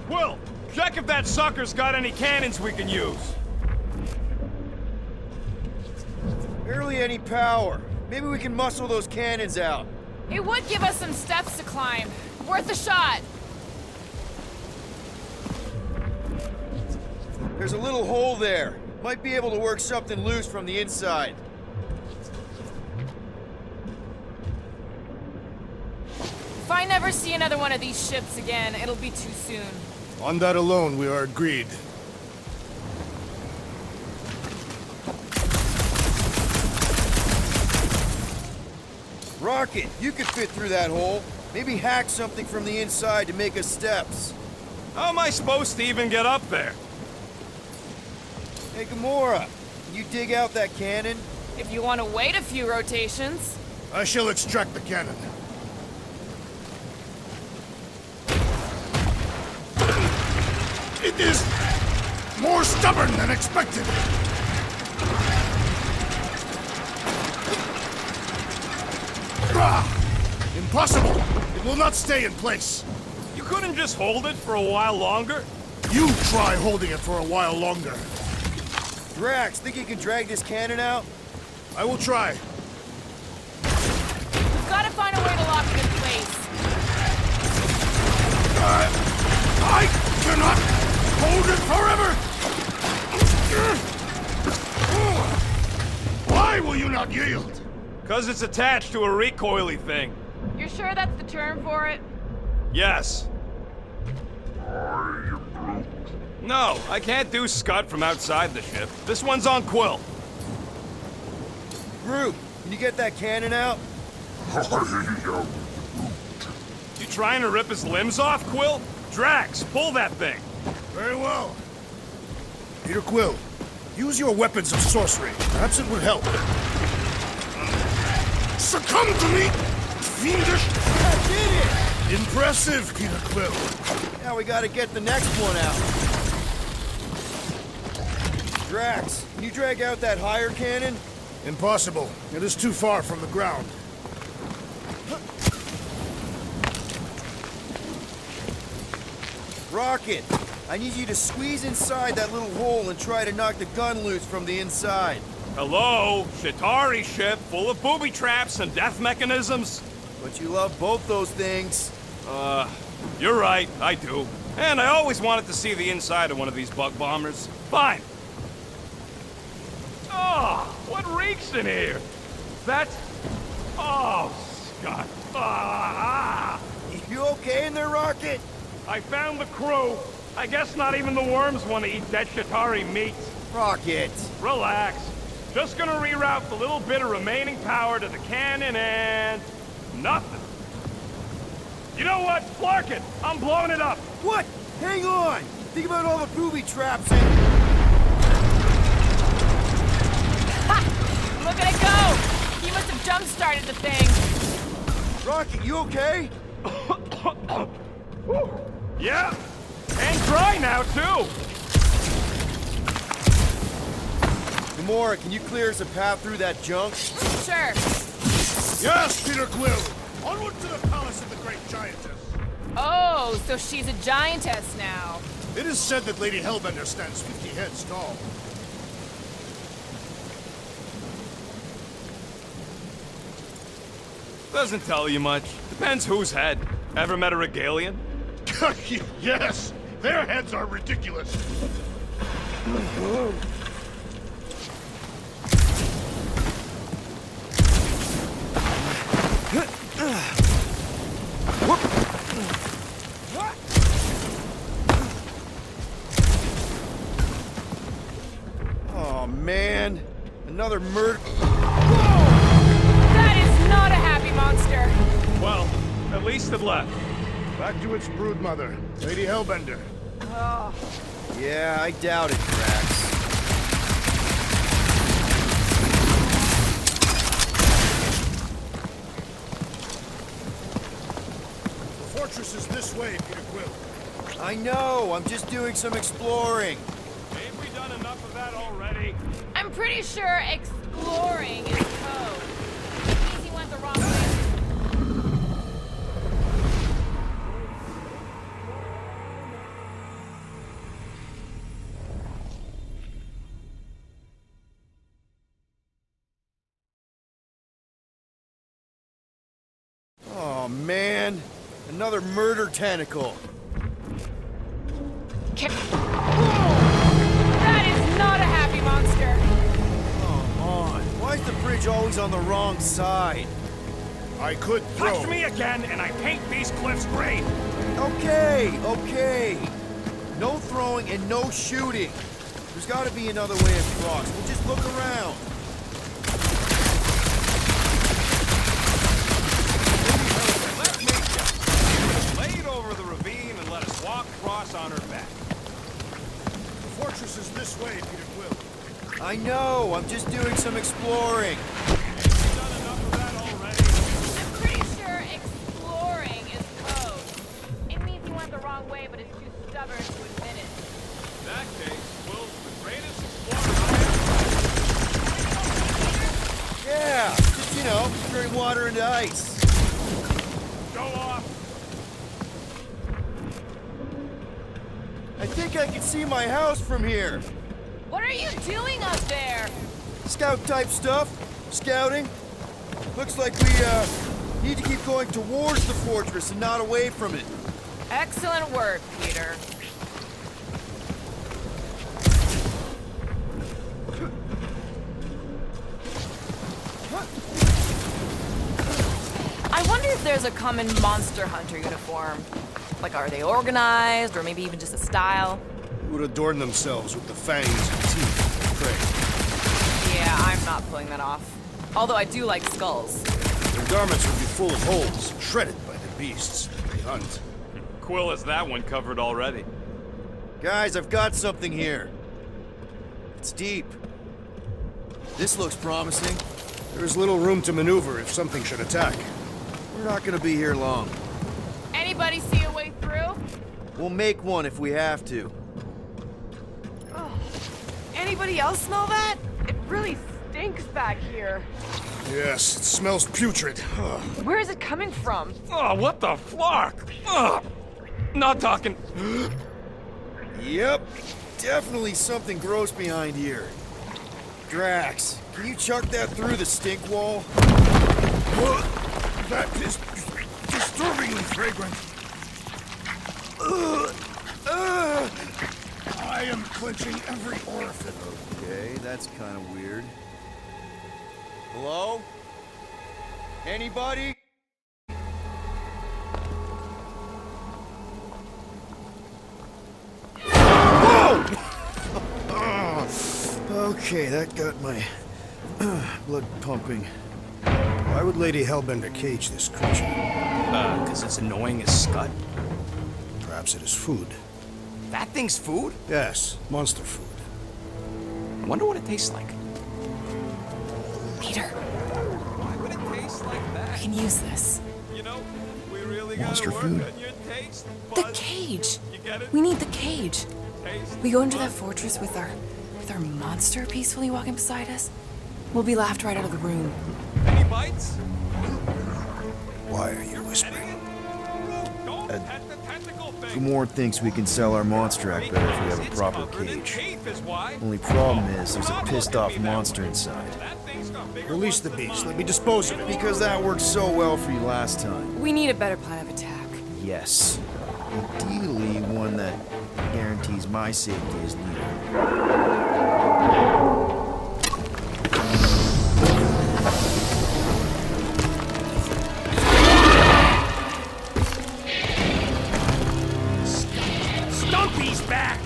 Will, check if that sucker's got any cannons we can use. Barely any power. Maybe we can muscle those cannons out. It would give us some steps to climb. Worth a shot. There's a little hole there. Might be able to work something loose from the inside. If I never see another one of these ships again, it'll be too soon. On that alone, we are agreed. Rocket, you could fit through that hole. Maybe hack something from the inside to make us steps. How am I supposed to even get up there? Hey, Gamora, can you dig out that cannon? If you want to wait a few rotations. I shall extract the cannon. It is more stubborn than expected. Impossible! It will not stay in place. You couldn't just hold it for a while longer? You try holding it for a while longer. Drax, think you can drag this cannon out? I will try. We've got to find a way to lock it in place. I cannot hold it forever! Why will you not yield? 'Cause it's attached to a recoily thing. You're sure that's the term for it? Yes. No, I can't do Scud from outside the ship. This one's on Quill. Groot, can you get that cannon out? You trying to rip his limbs off, Quill? Drax, pull that thing. Very well. Peter Quill, use your weapons of sorcery. Perhaps it would help. Succumb to me, fiendish! I did it! Impressive, Peter Quill. Now we gotta get the next one out. Drax, can you drag out that higher cannon? Impossible. It is too far from the ground. Rocket, I need you to squeeze inside that little hole and try to knock the gun loose from the inside. Hello? Shatari ship full of booby traps and death mechanisms? But you love both those things. You're right, I do. And I always wanted to see the inside of one of these bug bombers. Fine. Oh, what reeks in here? That's... Oh, Scott. Ah! You okay in there, Rocket? I found the crew. I guess not even the worms want to eat dead Shatari meat. Rocket. Relax. Just gonna reroute the little bit of remaining power to the cannon and... nothing. You know what? Flark it! I'm blowing it up! What? Hang on! Think about all the booby traps and... Ha! Look at it go! He must have jump-started the thing. Rocket, you okay? Yeah! And dry now, too! Gamora, can you clear us a path through that junk? Sure. Yes, Peter Quill! Onward to the palace of the great giantess! Oh, so she's a giantess now. It is said that Lady Hellbender stands 50 heads tall. Doesn't tell you much. Depends whose head. Ever met a Regalian? Yes! Their heads are ridiculous! Oh, man. Another murder... That is not a happy monster. Well, at least it left. Back to its broodmother, Lady Hellbender. Oh. Yeah, I doubt it, Drax. The fortress is this way, Peter Quill. I know, I'm just doing some exploring. Ain't we done enough of that already? I'm pretty sure exploring is code. Easy went the wrong way. man. Another murder tentacle. That is not a happy monster. Come on. Why is the bridge always on the wrong side? I could throw. Touch me again, and I paint these cliffs green. Okay, okay. No throwing and no shooting. There's gotta be another way across. We'll just look around. Let me guess. Laid over the ravine and let us walk across on her back. The fortress is this way, Peter Quill. I know, I'm just doing some exploring. You've done enough of that already. I'm pretty sure exploring is code. It means he went the wrong way, but is too stubborn to admit it. In that case, Will's the greatest explorer I Yeah, just, you know, turning water into ice. ever. Go off. I think I can see my house from here. What are you doing up there? Scout type stuff. Scouting. Looks like we, need to keep going towards the fortress and not away from it. Excellent work, Peter. I wonder if there's a common monster hunter uniform. Like, are they organized, or maybe even just a style? Who would adorn themselves with the fangs and teeth of prey? Yeah, I'm not pulling that off. Although I do like skulls. Their garments would be full of holes, shredded by the beasts they hunt. Quill has that one covered already. Guys, I've got something here. It's deep. This looks promising. There is little room to maneuver if something should attack. We're not gonna be here long. Anybody see a way through? We'll make one if we have to. Anybody else smell that? It really stinks back here. Yes, it smells putrid. Ugh. Where is it coming from? Oh, what the flark? Ugh. Not talking. Yep, definitely something gross behind here. Drax, can you chuck that through the stink wall? That is disturbingly fragrant. I am clenching every orifice. Okay, that's kind of weird. Hello? Anybody? Whoa! Okay, that got my blood pumping. Why would Lady Hellbender cage this creature? Because it's annoying as scud. Perhaps it is food. That thing's food? Yes, monster food. I wonder what it tastes like. Peter, Why would it taste like I that? can use this. You know, we really Monster gotta work food? on your taste The buds. cage. You get it? We need the cage. Taste We go into that buds. fortress with our monster peacefully walking beside us. We'll be laughed right out of the room. Any bites? Why are you whispering? Don't pet the tentacle thing. Gamorre thinks we can sell our monster act better if we have a It's proper covered in cage. teeth is why. Only problem is there's a Stop pissed looking off at me that monster way. inside. That thing's got bigger Release the ones than beast. mine. Let me dispose of it. Because that worked so well for you last time. We need a better plan of attack. Yes. Ideally, one that guarantees my safety as leader. Stumpy's back!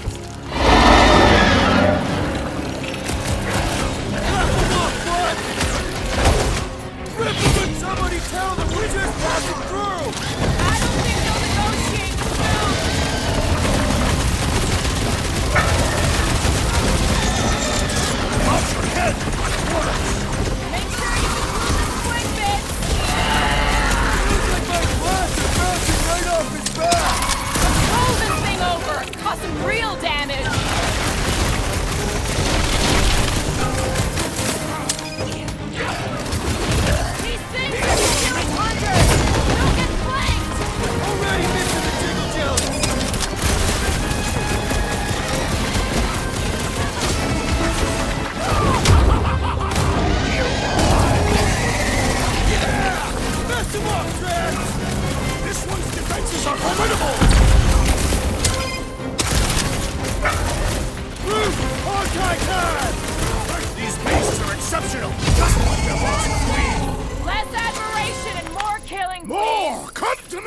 Somebody tell them we're just passing through! I don't think they'll negotiate through.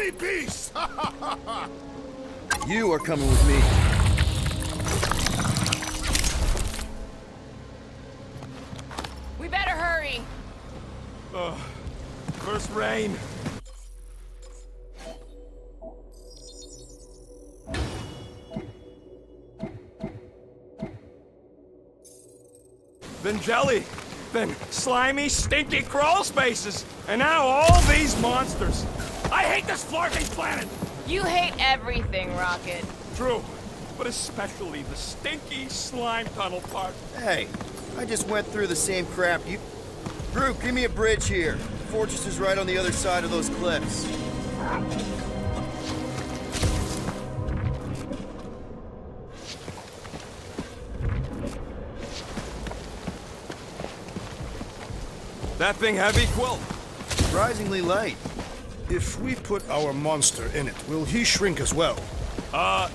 ugly beast! You are coming with me. We better hurry. First rain. Then jelly. Then slimy, stinky crawl spaces. And now all these monsters. I hate this flarking planet! You hate everything, Rocket. True, but especially the stinky slime tunnel part. Hey, I just went through the same crap you... Group, give me a bridge here. The fortress is right on the other side of those cliffs. That thing heavy, Quill? Surprisingly light. If we put our monster in it, will he shrink as well?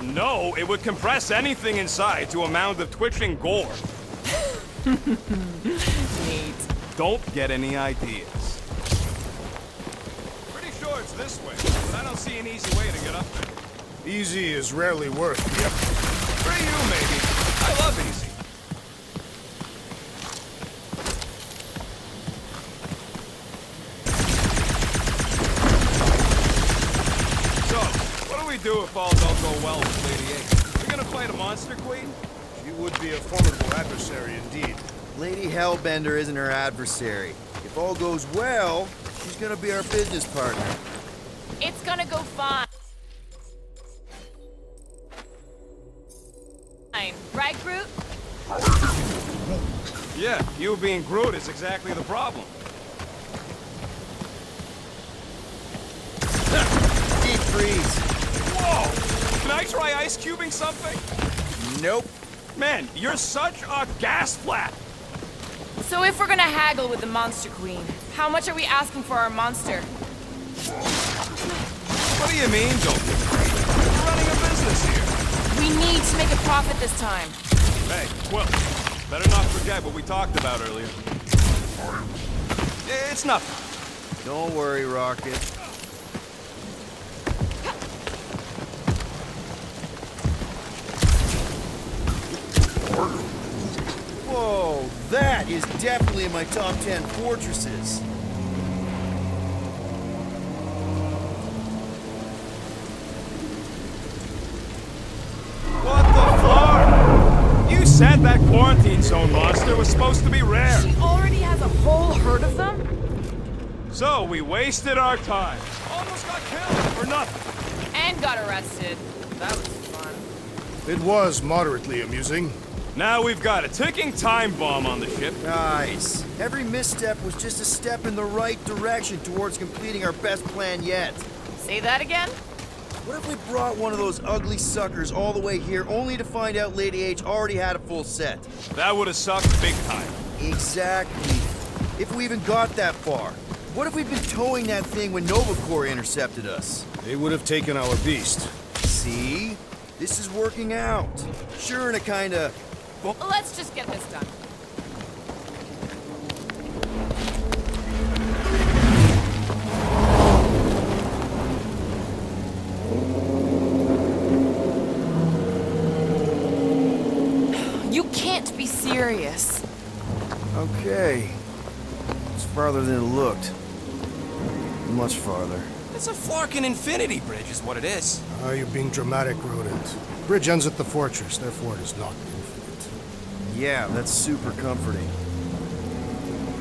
No. It would compress anything inside to a mound of twitching gore. Neat. Don't get any ideas. Pretty sure it's this way, but I don't see an easy way to get up there. Easy is rarely worth the effort. For you, maybe. I love easy. So, what do we do if all don't go well with Lady A? We're gonna fight a monster queen? She would be a formidable adversary indeed. Lady Hellbender isn't her adversary. If all goes well, she's gonna be our business partner. It's gonna go fine. Right, Groot? Yeah, you being Groot is exactly the problem. Deep freeze. Whoa! Can I try ice cubing something? Nope. Man, you're such a gas flap! So if we're gonna haggle with the Monster Queen, how much are we asking for our monster? What do you mean, don't be afraid? We're running a business here. We need to make a profit this time. Hey, Quill, better not forget what we talked about earlier. It's nothing. Don't worry, Rocket. Whoa, that is definitely in my top 10 fortresses. What the flar? You said that quarantine zone monster was supposed to be rare. She already has a whole herd of them? So we wasted our time. Almost got killed for nothing. And got arrested. That was fun. It was moderately amusing. Now we've got a ticking time bomb on the ship. Nice. Every misstep was just a step in the right direction towards completing our best plan yet. Say that again? What if we brought one of those ugly suckers all the way here only to find out Lady H already had a full set? That would have sucked big time. Exactly. If we even got that far. What if we'd been towing that thing when Nova Corps intercepted us? They would have taken our beast. See? This is working out. Sure, in a kinda... Well, let's just get this done. You can't be serious. Okay. It's farther than it looked. Much farther. It's a flarkin' infinity bridge is what it is. You're being dramatic, Rodent. Bridge ends at the fortress, therefore it is not infinite. Yeah, that's super comforting.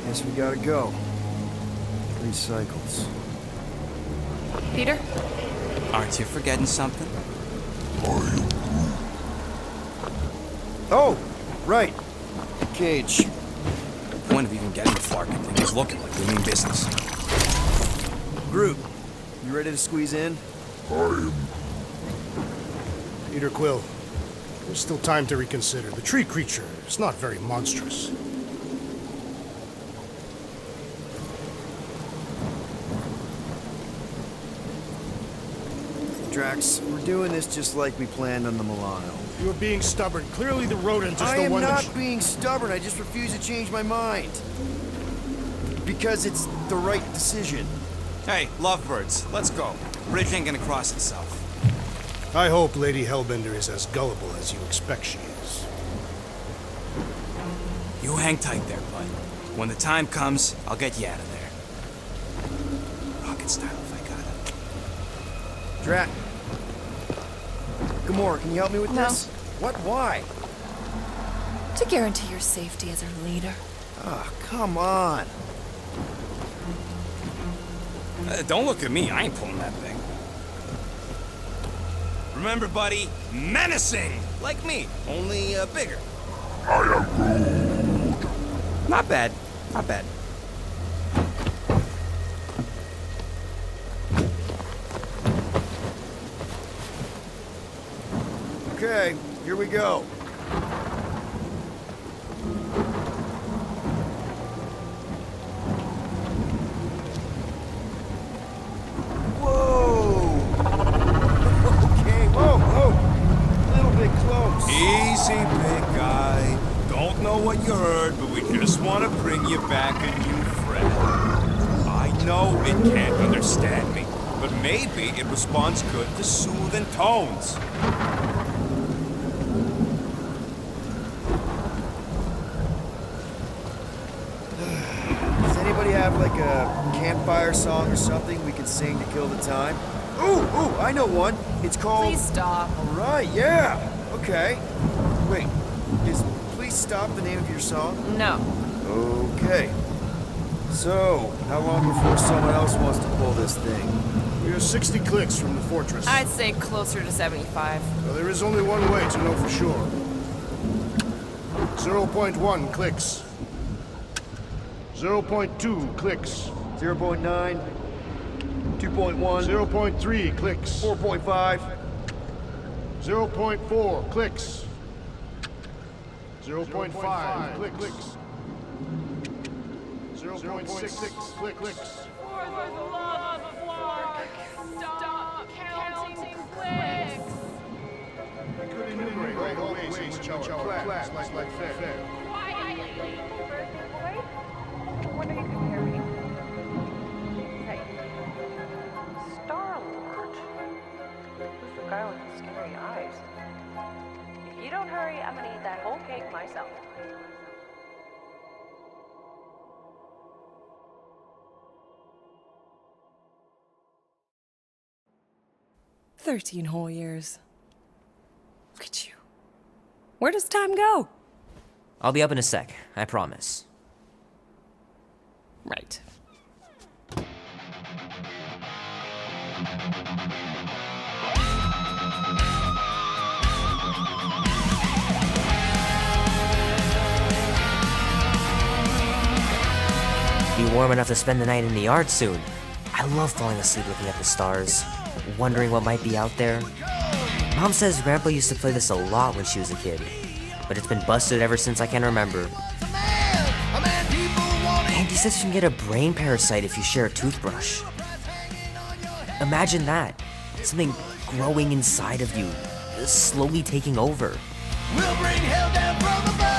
Guess we gotta go. 3 cycles. Peter? Aren't you forgetting something? Oh, right. The cage. The point of even getting the flarkin' thing is looking like we mean business. Groot, you ready to squeeze in? Peter Quill, there's still time to reconsider. The tree creature is not very monstrous. Drax, we're doing this just like we planned on the Milano. You're being stubborn. Clearly the rodent is I the am one not that... being stubborn, I just refuse to change my mind. Because it's the right decision. Hey, lovebirds, let's go. Bridge ain't gonna cross itself. I hope Lady Hellbender is as gullible as you expect she is. You hang tight there, bud. When the time comes, I'll get you out of there. Rocket style if I got it. Drat. Gamora, can you help me with No. this? What? Why? To guarantee your safety as our leader. Ah, come on. Don't look at me, I ain't pulling that thing. Remember, buddy, menacing! Like me, only bigger. Not bad, not bad. Okay, here we go. Whoa! Okay, whoa, whoa! A little bit close. Easy, big guy. Don't know what you heard, but we just want to bring you back a new friend. I know it can't understand me, but maybe it responds good to soothing tones. Does anybody have like a campfire song or something we can sing to kill the time? Ooh, I know one. It's called... Please stop. All right, yeah. Okay. Wait, is Please Stop the name of your song? No. Okay. So, how long before someone else wants to pull this thing? We are 60 clicks from the fortress. I'd say closer to 75. Well, there is only one way to know for sure. 0.1 clicks. 0.2 clicks. 0.9, 2.1, 0.3 clicks. 4.5. 0.4 clicks. 0.5 clicks. 0.6 clicks. For the love of Mark, stop counting clicks. We could enumerate all the ways in which our class like fair. Quietly. Wonder you can hear me. Hey, Star-Lord. Who's the guy with the scary eyes? If you don't hurry, I'm gonna eat that whole cake myself. "13 whole years. Look at you. Where does time go?" I'll be up in a sec, I promise. Right. Be warm enough to spend the night in the yard soon. I love falling asleep looking at the stars, wondering what might be out there. Mom says Grandpa used to play this a lot when she was a kid, but it's been busted ever since I can remember. And he says you can get a brain parasite if you share a toothbrush. Imagine that. Something growing inside of you, slowly taking over. We'll bring hell down from above.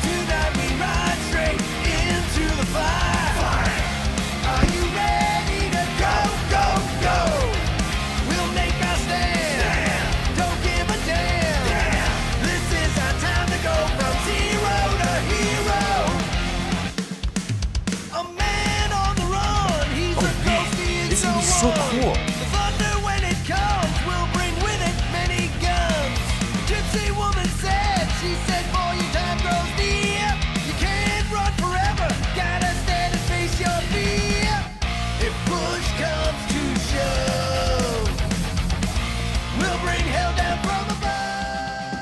Tonight we ride straight into the fire. Are you ready to go, go, go? We'll make our stand. Don't give a damn. This is our time to go from zero to hero. A man on the run. He's a ghost. He is This would be so cool. The thunder when it comes will bring with it many guns. Gypsy woman said, she said, boy, your time grows near. You can't run forever, gotta stand and face your fear. If push comes to shove, we'll bring hell down from above.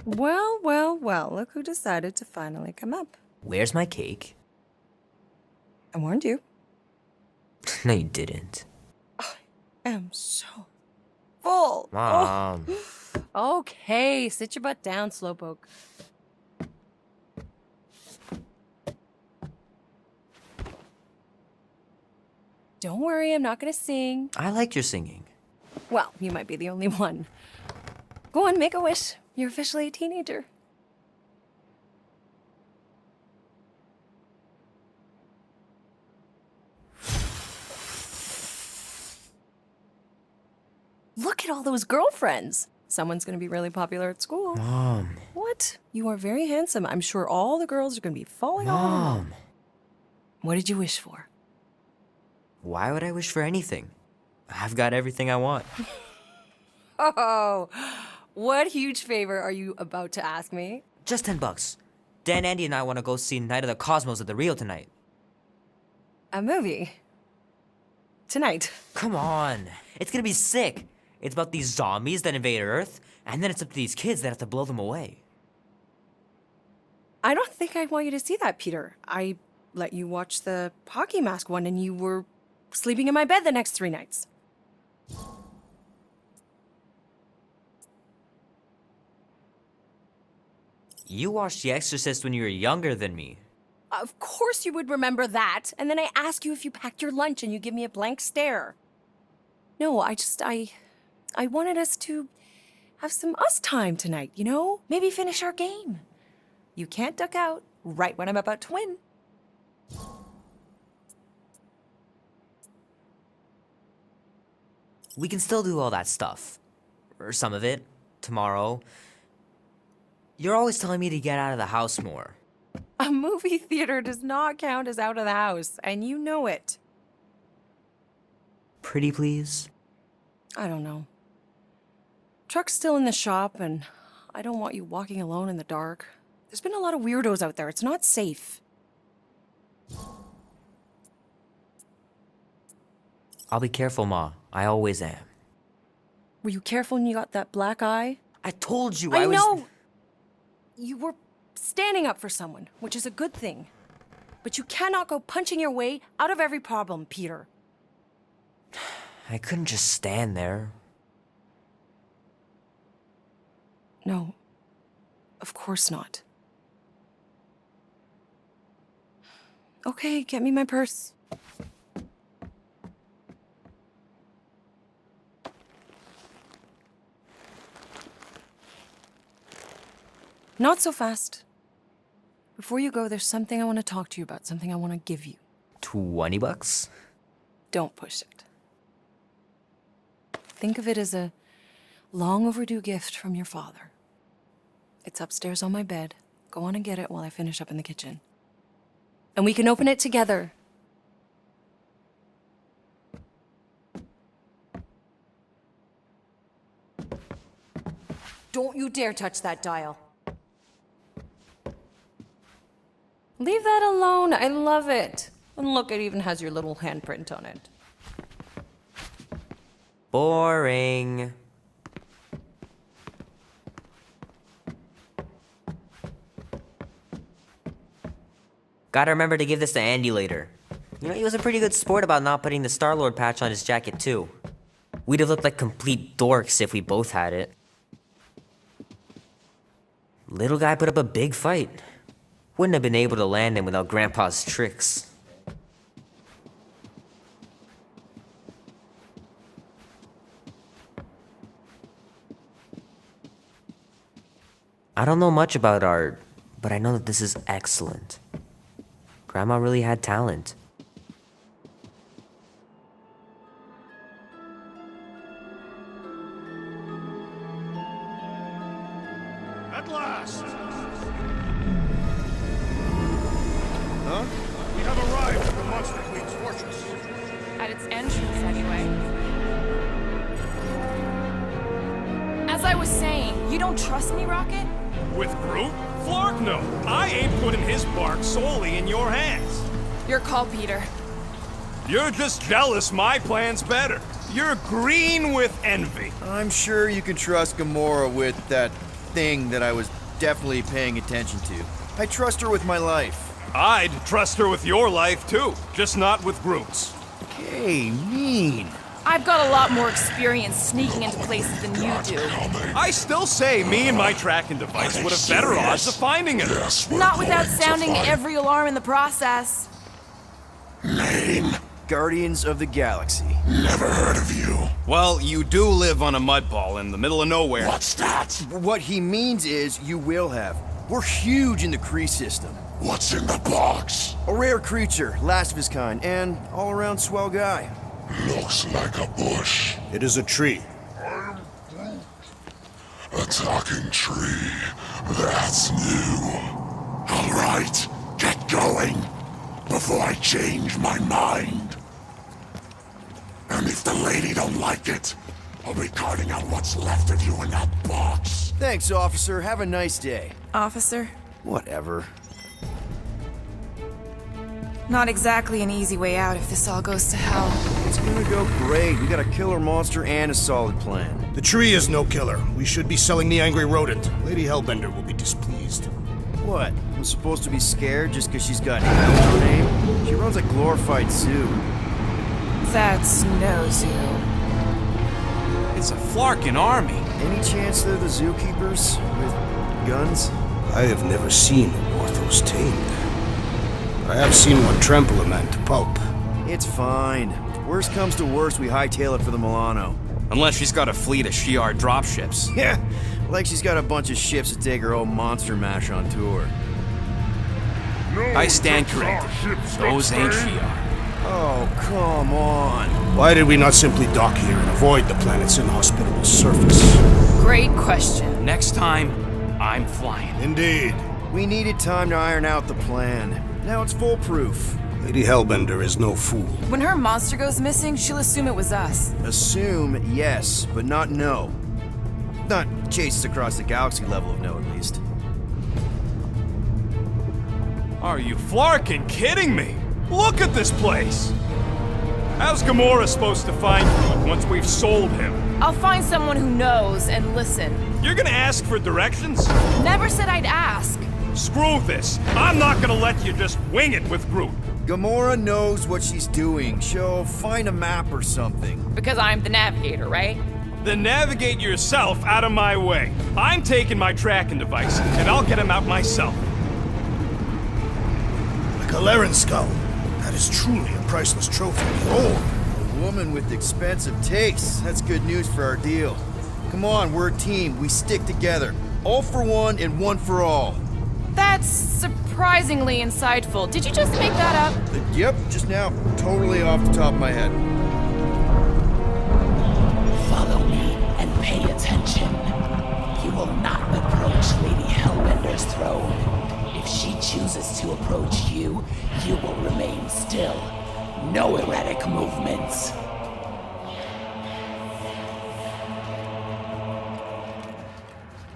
Well, well, well, look who decided to finally come up. Where's my cake? I warned you. No, you didn't. I am so full. Mom. Oh. Okay, sit your butt down, Slowpoke. Don't worry, I'm not gonna sing. I liked your singing. Well, you might be the only one. Go on, make a wish. You're officially a teenager. Look at all those girlfriends. Someone's gonna be really popular at school. Mom. What? You are very handsome. I'm sure all the girls are gonna be falling all over you. Mom. What did you wish for? Why would I wish for anything? I've got everything I want. Oh, what huge favor are you about to ask me? Just $10. Dan, Andy, and I want to go see Night of the Cosmos at the Rio tonight. A movie? Tonight? Come on. It's gonna be sick. It's about these zombies that invade Earth, and then it's up to these kids that have to blow them away. I don't think I want you to see that, Peter. I let you watch the hockey mask one and you were sleeping in my bed the next 3 nights. You watched The Exorcist when you were younger than me. Of course you would remember that. And then I ask you if you packed your lunch and you give me a blank stare. No, I wanted us to have some us time tonight, you know? Maybe finish our game. You can't duck out right when I'm about to win. We can still do all that stuff. Or some of it. Tomorrow. You're always telling me to get out of the house more. A movie theater does not count as out of the house, and you know it. Pretty please? I don't know. Truck's still in the shop, and I don't want you walking alone in the dark. There's been a lot of weirdos out there. It's not safe. I'll be careful, Ma. I always am. Were you careful when you got that black eye? I told you I was... know! You were standing up for someone, which is a good thing. But you cannot go punching your way out of every problem, Peter. I couldn't just stand there. No. Of course not. Okay, get me my purse. Not so fast. Before you go, there's something I want to talk to you about, something I want to give you. $20? Don't push it. Think of it as a long overdue gift from your father. It's upstairs on my bed. Go on and get it while I finish up in the kitchen. And we can open it together. Don't you dare touch that dial. Leave that alone. I love it. And look, it even has your little handprint on it. Boring. Gotta remember to give this to Andy later. You know, he was a pretty good sport about not putting the Star-Lord patch on his jacket, too. We'd have looked like complete dorks if we both had it. Little guy put up a big fight. Wouldn't have been able to land him without Grandpa's tricks. I don't know much about art, but I know that this is excellent. Grandma really had talent. At last! Huh? We have arrived at the Monster Queen's fortress. At its entrance, anyway. As I was saying, you don't trust me, Rocket? With Groot? Flark, no. I ain't putting his bark solely in your hands. Your call, Peter. You're just jealous my plan's better. You're green with envy. I'm sure you can trust Gamora with that thing that I was definitely paying attention to. I trust her with my life. I'd trust her with your life, too. Just not with Groot's. Okay, mean. I've got a lot more experience sneaking into places than you do. I still say me and my tracking device would have better odds of finding it. Not without sounding every alarm in the process. Name? Guardians of the Galaxy. Never heard of you. Well, you do live on a mud ball in the middle of nowhere. What's that? What he means is you will have. We're huge in the Kree system. What's in the box? A rare creature, last of his kind, and all-around swell guy. Looks like a bush. It is a tree. A talking tree. That's new. All right, get going before I change my mind. And if the lady don't like it, I'll be carting out what's left of you in that box. Thanks, officer. Have a nice day. Officer? Whatever. Not exactly an easy way out if this all goes to hell. It's gonna go great. We got a killer monster and a solid plan. The tree is no killer. We should be selling the angry rodent. Lady Hellbender will be displeased. What? I'm supposed to be scared just because she's got hell in her name? She runs a glorified zoo. That's no zoo. It's a Flarkin army. Any chance they're the zookeepers? With guns? I have never seen a Orthos tamed. I have seen one trample a man to pulp. It's fine. Worst comes to worst, we hightail it for the Milano. Unless she's got a fleet of Shi'ar dropships. Yeah, like she's got a bunch of ships to take her old monster mash on tour. I stand corrected. Those ain't Shi'ar. Oh, come on. Why did we not simply dock here and avoid the planet's inhospitable surface? Great question. Next time, I'm flying. Indeed. We needed time to iron out the plan. Now it's foolproof. Lady Hellbender is no fool. When her monster goes missing, she'll assume it was us. Assume, yes, but not no. Not chase us across the galaxy level of no, at least. Are you Flarkin kidding me? Look at this place! How's Gamora supposed to find Groot once we've sold him? I'll find someone who knows and listen. You're gonna ask for directions? Never said I'd ask. Screw this. I'm not gonna let you just wing it with Groot. Gamora knows what she's doing. She'll find a map or something. Because I'm the navigator, right? Then navigate yourself out of my way. I'm taking my tracking device, and I'll get him out myself. Like a Laren skull. That is truly a priceless trophy. Behold. A woman with expensive tastes. That's good news for our deal. Come on, we're a team. We stick together. All for one and one for all. That's surprisingly insightful. Did you just make that up? Yep, just now. Totally off the top of my head. Follow me and pay attention. You will not approach Lady Hellbender's throne. If she chooses to approach you, you will remain still. No erratic movements.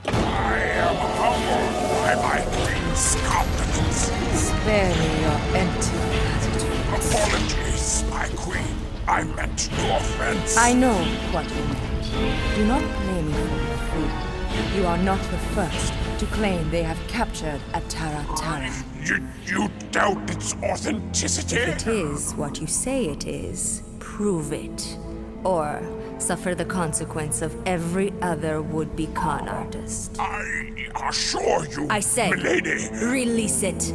I am humbled by my queen's competence. Spare me your empty attitude. Apologies, my queen. I meant no offense. I know what you meant. Do not blame me for your freedom. You are not the first to claim they have captured a Tara. You doubt its authenticity? If it is what you say it is, prove it. Or suffer the consequence of every other would-be con artist. I assure you, I say, milady. Release it.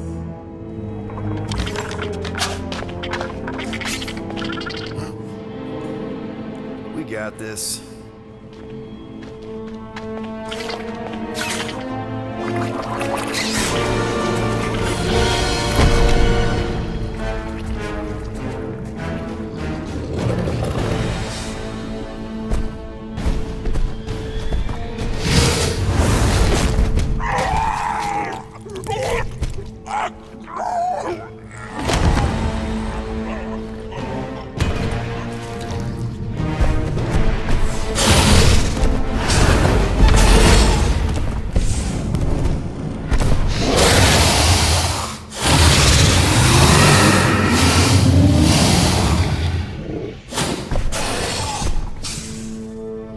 We got this.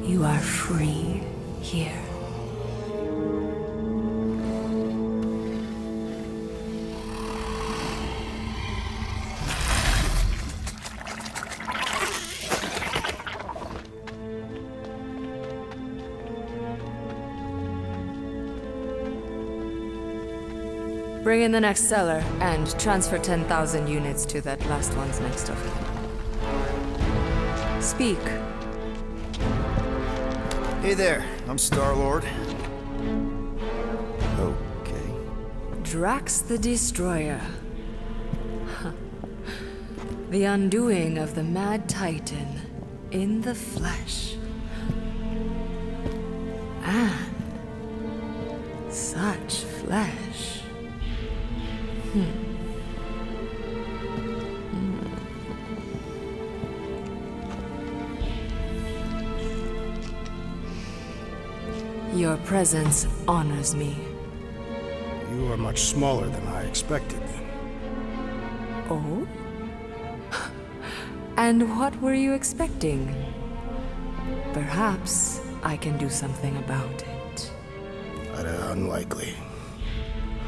You are free here. Bring in the next seller and transfer 10,000 units to that last one's next of kin. Speak. Hey there, I'm Star-Lord. Okay. Drax the Destroyer. The undoing of the Mad Titan in the flesh. And flesh. Your presence honors me. You are much smaller than I expected. Oh? And what were you expecting? Perhaps I can do something about it. Unlikely.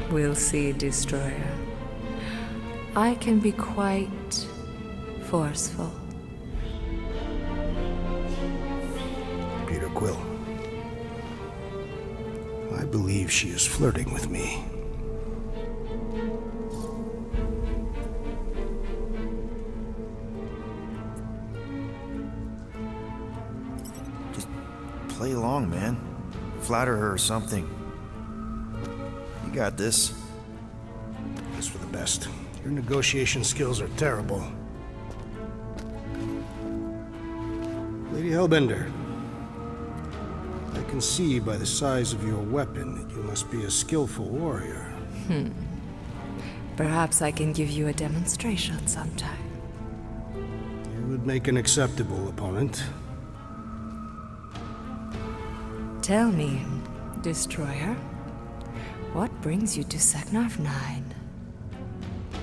We'll see, Destroyer. I can be quite forceful. Peter Quill. I believe she is flirting with me. Just play along, man. Flatter her or something. You got this. It's for the best. Your negotiation skills are terrible. Lady Hellbender, I can see by the size of your weapon that you must be a skillful warrior. Perhaps I can give you a demonstration sometime. You would make an acceptable opponent. Tell me, Destroyer, what brings you to Seknarf 9?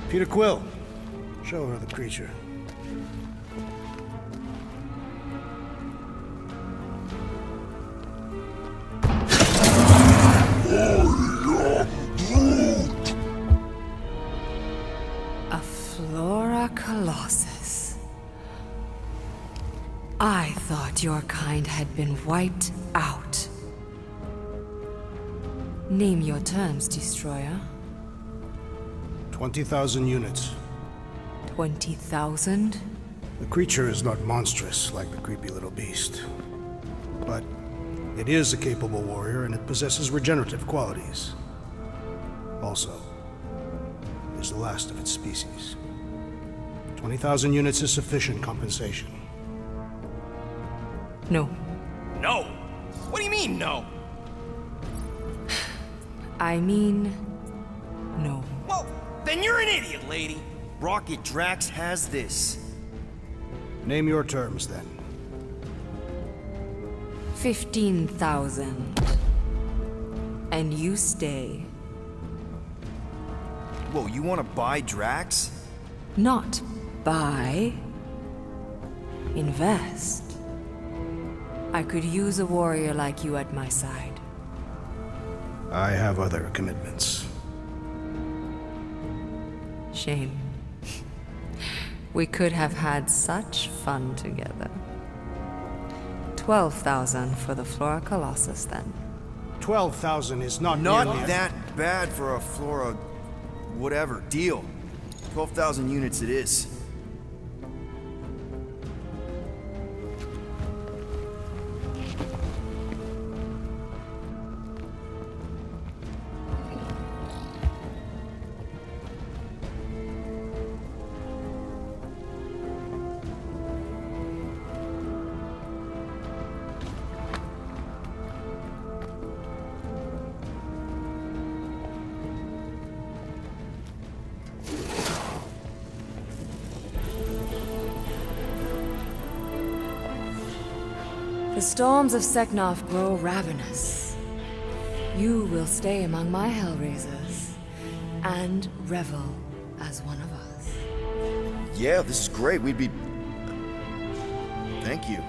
Peter Quill, show her the creature. A Flora Colossus. I thought your kind had been wiped out. Name your terms, Destroyer. 20,000 units. 20,000? The creature is not monstrous like the creepy little beast. But it is a capable warrior and it possesses regenerative qualities. Also, it is the last of its species. 20,000 units is sufficient compensation. No. No! What do you mean, no? I mean, no. Well, then you're an idiot, lady. Rocket Drax has this. Name your terms, then. 15,000. And you stay. Whoa, you want to buy Drax? Not buy. Invest. I could use a warrior like you at my side. I have other commitments. Shame. We could have had such fun together. 12,000 for the Flora Colossus, then. 12,000 is not Not nearly that bad for a Flora... whatever. Deal. 12,000 units it is. The storms of Seknarf grow ravenous. You will stay among my Hellraisers and revel as one of us. Yeah, this is great. We'd be... Thank you.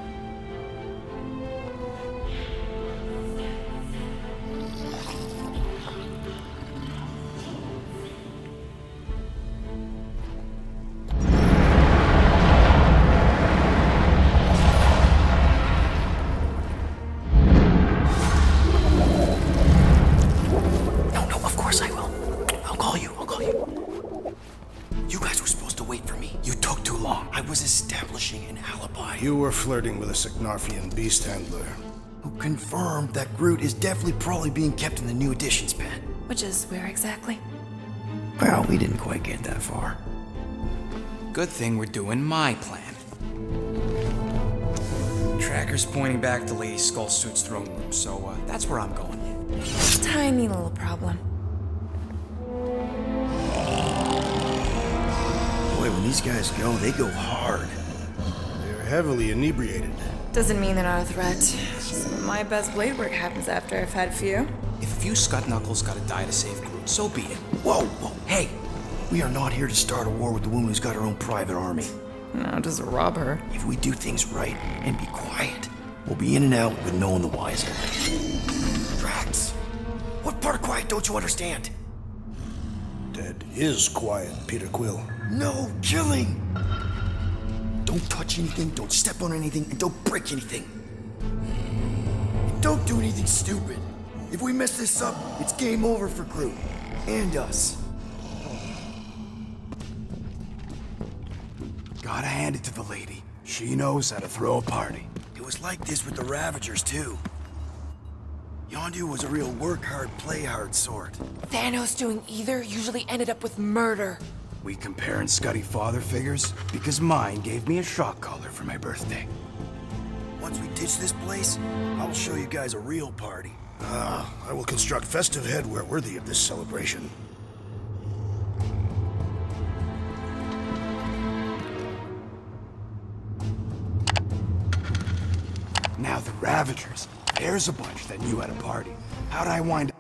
You were flirting with a Seknarfian beast handler. Who confirmed that Groot is definitely probably being kept in the new editions pen. Which is where exactly? Well, we didn't quite get that far. Good thing we're doing my plan. Tracker's pointing back to Lady Skullsuit's throne room, so that's where I'm going. Tiny little problem. when these guys they go hard. They're heavily inebriated. Doesn't mean they're not a threat. Some of my best blade work happens after I've had a few. If a few scut knuckles gotta die to save Groot, so be it. Whoa, whoa, hey! We are not here to start a war with the woman who's got her own private army. No, just rob her. If we do things right and be quiet, we'll be in and out with no one the wiser. Drax, what part of quiet don't you understand? That is quiet, Peter Quill. No killing! Don't touch anything, don't step on anything, and don't break anything. And don't do anything stupid. If we mess this up, it's game over for Groot. And us. Gotta hand it to the lady. She knows how to throw a party. It was like this with the Ravagers, too. Yondu was a real work hard, play hard sort. Thanos doing either usually ended up with murder. We comparing Scuddy father figures? Because mine gave me a shock collar for my birthday. Once we ditch this place, I will show you guys a real party. I will construct festive headwear worthy of this celebration. Now the Ravagers. There's a bunch that knew at a party. How'd I wind up